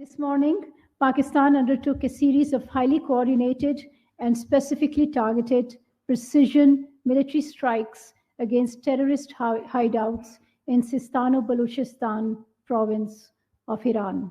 This morning, Pakistan undertook a series of highly coordinated and specifically targeted precision military strikes against terrorist hideouts in Sistan-o-Baluchistan province of Iran.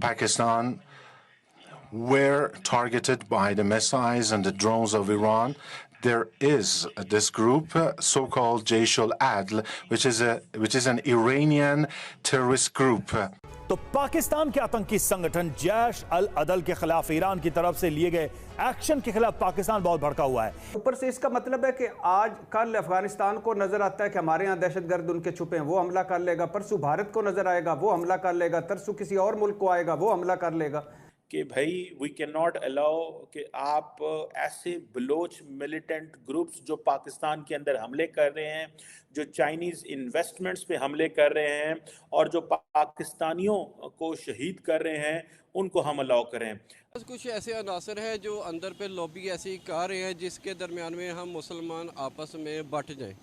Pakistan were targeted by the missiles and the drones of Iran. There is this group, so-called Jaish al-Adl, which is an Iranian terrorist group. تو پاکستان کے آتنکی سنگٹھن جیش العدل کے خلاف ایران کی طرف سے لیے گئے action کے خلاف پاکستان بہت بھڑکا ہوا ہے. اوپر سے اس کا مطلب ہے کہ آج کل افغانستان کو نظر آتا ہے کہ ہمارے ہاں دہشت گرد ان کے چھپے ہیں، وہ حملہ کر لے گا. پرسوں بھارت کو نظر آئے گا، وہ حملہ کر لے گا. ترسوں کسی اور ملک کو آئے گا، وہ حملہ کر لے گا. کہ بھائی وی کین ناٹ الاؤ کہ آپ ایسے بلوچ ملیٹنٹ گروپس جو پاکستان کے اندر حملے کر رہے ہیں، جو چائنیز انویسٹمنٹس پہ حملے کر رہے ہیں اور جو پاکستانیوں کو شہید کر رہے ہیں، ان کو ہم الاؤ کریں. کچھ ایسے عناصر ہیں جو اندر پہ لوبی ایسی کر رہے ہیں جس کے درمیان میں ہم مسلمان آپس میں بٹ جائیں.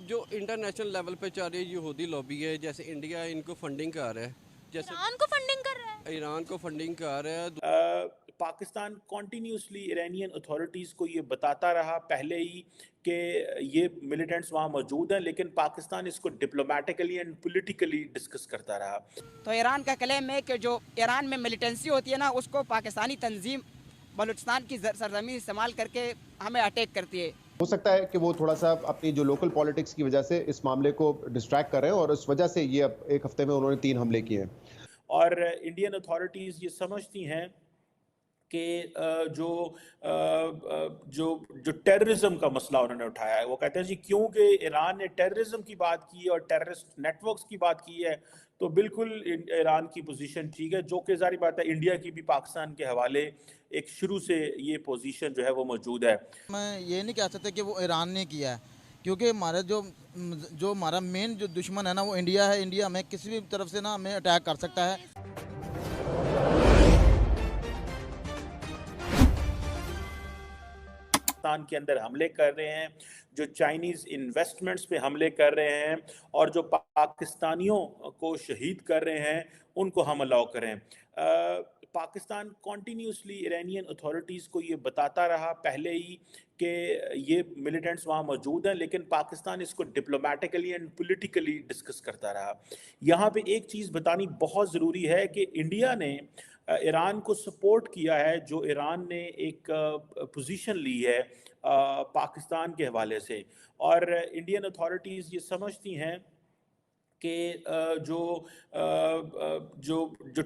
جو انٹرنیشنل لیول پہ چل رہی ہے یہودی لوبی ہے، جیسے انڈیا ان کو فنڈنگ کر رہا ہے، جیسے ایران کو فنڈنگ کر رہا ہے، ایران کو فنڈنگ کر رہا ہے. پاکستان کنٹینیوسلی ایرانین اتھارٹیز کو یہ بتاتا رہا پہلے ہی کہ یہ ملیٹنٹس وہاں موجود ہیں، لیکن پاکستان اس کو ڈپلومیٹیکلی اینڈ پولیٹیکلی ڈسکس کرتا رہا. تو ایران کا کلیم ہے کہ جو ایران میں ملیٹنسی ہوتی ہے نا، اس کو پاکستانی تنظیم بلوچستان کی سرزمین استعمال کر کے ہمیں اٹیک کرتی ہے. ہو سکتا ہے کہ وہ تھوڑا سا اپنی جو لوکل پالیٹکس کی وجہ سے اس معاملے کو ڈسٹریکٹ کر رہے ہیں، اور اس وجہ سے یہ اب ایک ہفتے میں انہوں نے 3 حملے کیے ہیں. اور انڈین اتھارٹیز یہ سمجھتی ہیں کہ جو ٹیررزم کا مسئلہ انہوں نے اٹھایا ہے، وہ کہتے ہیں جی کیونکہ ایران نے ٹیررزم کی بات کی اور ٹیررسٹ نیٹ ورکس کی بات کی ہے تو بالکل ایران کی پوزیشن ٹھیک ہے، جو کہ ظاہری بات ہے انڈیا کی بھی پاکستان کے حوالے ایک شروع سے یہ پوزیشن جو ہے وہ موجود ہے. میں یہ نہیں کہہ سکتا کہ وہ ایران نے کیا ہے، کیونکہ ہمارا جو ہمارا مین جو دشمن ہے نا وہ انڈیا ہے. انڈیا ہمیں کسی بھی طرف سے نا ہمیں اٹیک کر سکتا ہے. پاکستان کے اندر حملے کر رہے ہیں، جو چائنیز انویسٹمنٹس پہ حملے کر رہے ہیں اور جو پاکستانیوں کو شہید کر رہے ہیں، ان کو ہم الاؤ کریں. پاکستان کنٹینیوسلی ایرانین اتھارٹیز کو یہ بتاتا رہا پہلے ہی کہ یہ ملیٹنٹس وہاں موجود ہیں، لیکن پاکستان اس کو ڈپلومیٹیکلی اینڈ پولیٹیکلی ڈسکس کرتا رہا. یہاں پہ ایک چیز بتانی بہت ضروری ہے کہ انڈیا نے ایران کو سپورٹ کیا ہے جو ایران نے ایک پوزیشن لی ہے پاکستان کے حوالے سے. اور انڈین اتھارٹیز یہ سمجھتی ہیں کہ جو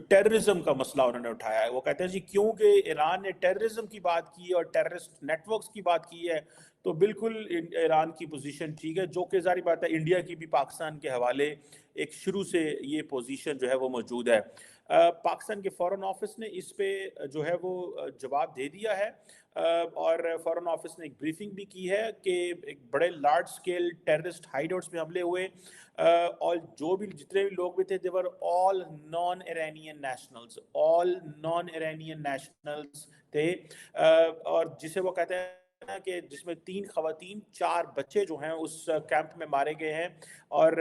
ٹیررزم کا مسئلہ انہوں نے اٹھایا ہے، وہ کہتے ہیں جی کیونکہ ایران نے ٹیررزم کی بات کی اور ٹیررسٹ نیٹ ورکس کی بات کی ہے تو بالکل ایران کی پوزیشن ٹھیک ہے، جو کہ ظاہری بات ہے انڈیا کی بھی پاکستان کے حوالے ایک شروع سے یہ پوزیشن جو ہے وہ موجود ہے. پاکستان کے فورن آفس نے اس پہ جو ہے وہ جواب دے دیا ہے، اور فورن آفس نے ایک بریفنگ بھی کی ہے کہ ایک بڑے large scale terrorist Hyde outs میں حملے ہوئے، اور جو بھی جتنے بھی لوگ بھی تھے they were all non-Iranian nationals، all non-Iranian nationals تھے. اور جسے وہ کہتے ہیں کہ جس میں 3 خواتین 4 بچے جو ہیں اس کیمپ میں مارے گئے ہیں. اور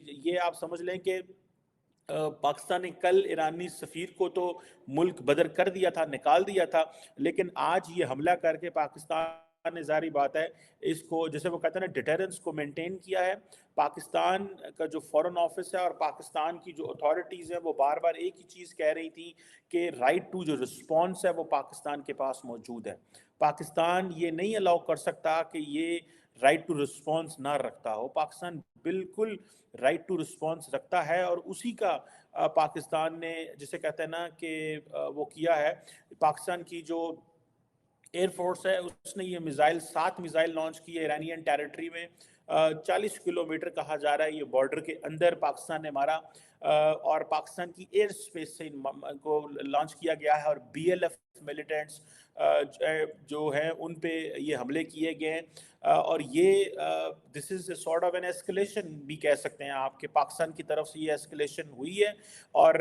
یہ آپ سمجھ لیں کہ پاکستان نے کل ایرانی سفیر کو تو ملک بدر کر دیا تھا، نکال دیا تھا، لیکن آج یہ حملہ کر کے پاکستان نے ظاہری بات ہے اس کو جیسے وہ کہتے ہیں نا ڈیٹرنس کو مینٹین کیا ہے. پاکستان کا جو فورن آفس ہے اور پاکستان کی جو اتھارٹیز ہیں وہ بار بار ایک ہی چیز کہہ رہی تھی کہ رائٹ ٹو جو رسپانس ہے وہ پاکستان کے پاس موجود ہے. پاکستان یہ نہیں الاؤ کر سکتا کہ یہ رائٹ ٹو رسپانس نہ رکھتا ہو. پاکستان بالکل رائٹ ٹو رسپانس رکھتا ہے، اور اسی کا پاکستان نے جسے کہتے ہیں نا کہ وہ کیا ہے. پاکستان کی جو ایئر فورس ہے اس نے یہ 7 میزائل لانچ کیے ایرانین ٹیریٹری میں. 40 کلومیٹر کہا جا رہا ہے یہ بارڈر کے اندر پاکستان نے مارا، اور پاکستان کی ایئر سپیس سے کو لانچ کیا گیا ہے. اور BLF ملیٹنٹس جو ہیں ان پہ یہ حملے کیے گئے ہیں، اور یہ this is a sort of an escalation بھی کہہ سکتے ہیں آپ کہ پاکستان کی طرف سے یہ ایسکلیشن ہوئی ہے. اور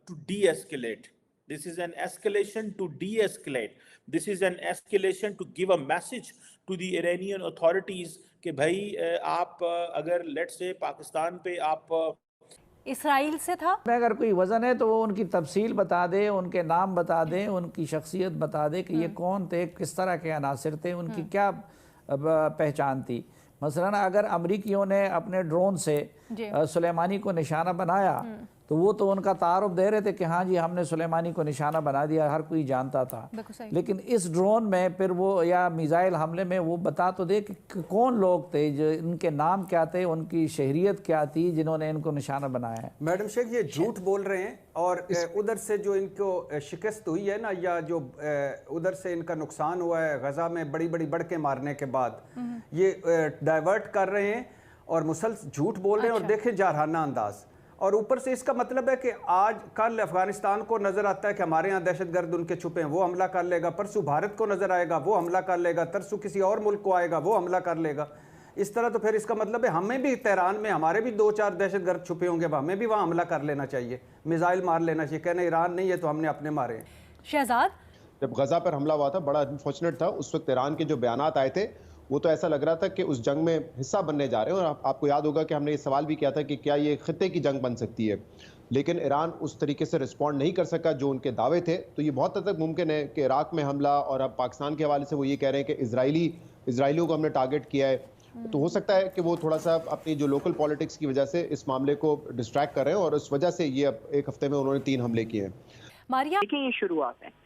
to de-escalate This is an escalation to de-escalate. This is an escalation to give a message to the Iranian authorities کہ بھائی آپ اگر لیٹ سے پاکستان پہ آپ اسرائیل سے تھا. اگر کوئی وزن ہے تو وہ ان کی تفصیل بتا دے, ان کے نام بتا دیں, ان کی شخصیت بتا دے کہ یہ کون تھے, کس طرح کے عناصر تھے, ان کی کیا پہچان تھی. مثلا اگر امریکیوں نے اپنے ڈرون سے سلیمانی کو نشانہ بنایا تو وہ تو ان کا تعارف دے رہے تھے کہ ہاں جی ہم نے سلیمانی کو نشانہ بنا دیا, ہر کوئی جانتا تھا. لیکن اس ڈرون میں پھر وہ یا میزائل حملے میں وہ بتا تو دے کہ کون لوگ تھے, جو ان کے نام کیا تھے, ان کی شہریت کیا تھی جنہوں نے ان کو نشانہ بنایا ہے. میڈم شیخ یہ جھوٹ بول رہے ہیں, اور ادھر سے جو ان کو شکست ہوئی ہے نا, یا جو ادھر سے ان کا نقصان ہوا ہے غزہ میں بڑی بڑی بڑکیں مارنے کے بعد, یہ ڈائیورٹ کر رہے ہیں اور مسلسل جھوٹ بول رہے ہیں, اور دیکھیں جارحانہ انداز. اور اوپر سے اس کا مطلب ہے کہ آج کل افغانستان کو نظر آتا ہے کہ ہمارے ہاں دہشت گرد ان کے چھپے ہیں, وہ حملہ کر لے گا. پرسوں بھارت کو نظر آئے گا, وہ حملہ کر لے گا. ترسوں کسی اور ملک کو آئے گا, وہ حملہ کر لے گا. اس طرح تو پھر اس کا مطلب ہے ہمیں بھی تہران میں ہمارے بھی 2-4 دہشت گرد چھپے ہوں گے, ہمیں بھی وہاں حملہ کر لینا چاہیے, میزائل مار لینا چاہیے. کہنا ایران نہیں ہے تو ہم نے اپنے مارے ہیں. شہزاد, جب غزہ پر حملہ ہوا تھا بڑا انفارچونیٹ تھا, اس وقت ایران کے جو بیانات آئے تھے وہ تو ایسا لگ رہا تھا کہ اس جنگ میں حصہ بننے جا رہے ہیں. اور آپ کو یاد ہوگا کہ ہم نے یہ سوال بھی کیا تھا کہ کیا یہ خطے کی جنگ بن سکتی ہے, لیکن ایران اس طریقے سے رسپونڈ نہیں کر سکا جو ان کے دعوے تھے. تو یہ بہت حد تک ممکن ہے کہ عراق میں حملہ, اور اب پاکستان کے حوالے سے وہ یہ کہہ رہے ہیں کہ اسرائیلیوں کو ہم نے ٹارگٹ کیا ہے. تو ہو سکتا ہے کہ وہ تھوڑا سا اپنی جو لوکل پالیٹکس کی وجہ سے اس معاملے کو ڈسٹریکٹ کر رہے ہیں, اور اس وجہ سے یہ اب ایک ہفتے میں انہوں نے 3 حملے کیے ہیں. ماریا, دیکھیں یہ شروعات ہیں,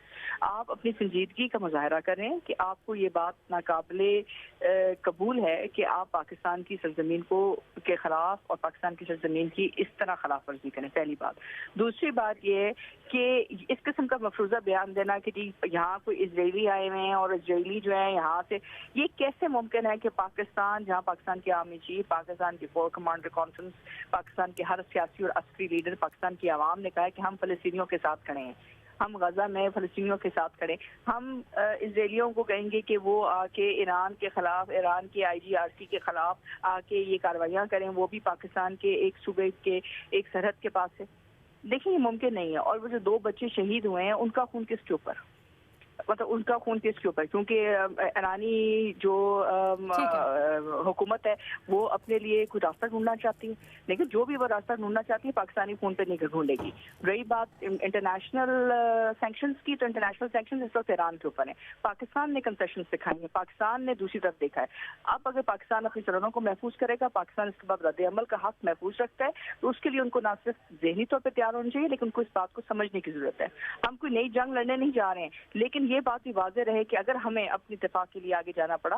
آپ اپنی سنجیدگی کا مظاہرہ کریں کہ آپ کو یہ بات ناقابل قبول ہے کہ آپ پاکستان کی سرزمین کے خلاف اور پاکستان کی سرزمین کی اس طرح خلاف ورزی کریں, پہلی بات. دوسری بات یہ ہے کہ اس قسم کا مفروضہ بیان دینا کہ جی یہاں کوئی اسرائیلی آئے ہوئے ہیں اور اسرائیلی جو ہیں یہاں سے, یہ کیسے ممکن ہے کہ پاکستان, جہاں پاکستان کی آرمی چیف, پاکستان کی فور کمانڈر کانفرنس, پاکستان کے ہر سیاسی اور عسکری لیڈر, پاکستان کی عوام نے کہا ہے کہ ہم فلسطینیوں کے ساتھ کھڑے ہیں, ہم غزہ میں فلسطینیوں کے ساتھ کھڑے. ہم اسرائیلیوں کو کہیں گے کہ وہ آ کے ایران کے خلاف, ایران کے IGRC کے خلاف آ کے یہ کارروائیاں کریں, وہ بھی پاکستان کے ایک صوبے کے ایک سرحد کے پاس ہے. دیکھیں یہ ممکن نہیں ہے. اور وہ جو 2 بچے شہید ہوئے ہیں ان کا خون کس کے اوپر, مطلب ان کا خون کس کے اوپر, کیونکہ ایرانی جو حکومت ہے وہ اپنے لیے کوئی راستہ ڈھونڈنا چاہتی ہے, لیکن جو بھی وہ راستہ ڈھونڈنا چاہتی ہے پاکستانی خون پہ نہیں ڈھونڈے گی. رہی بات انٹرنیشنل سینکشنز کی, تو انٹرنیشنل سینکشنز اس وقت ایران کے اوپر ہیں. پاکستان نے کنسیشنز دکھائی ہیں, پاکستان نے دوسری طرف دیکھا ہے. اب اگر پاکستان اپنی سرحدوں کو محفوظ کرے گا, پاکستان اس کے بعد رد عمل کا حق محفوظ رکھتا ہے, تو اس کے لیے ان کو نہ صرف ذہنی طور پہ تیار ہونا چاہیے, لیکن ان کو اس بات کو سمجھنے کی ضرورت ہے. ہم کوئی نئی جنگ لڑنے نہیں جا رہے ہیں, لیکن یہ بات بھی واضح رہے کہ اگر ہمیں اپنی دفاع کے لیے آگے جانا پڑا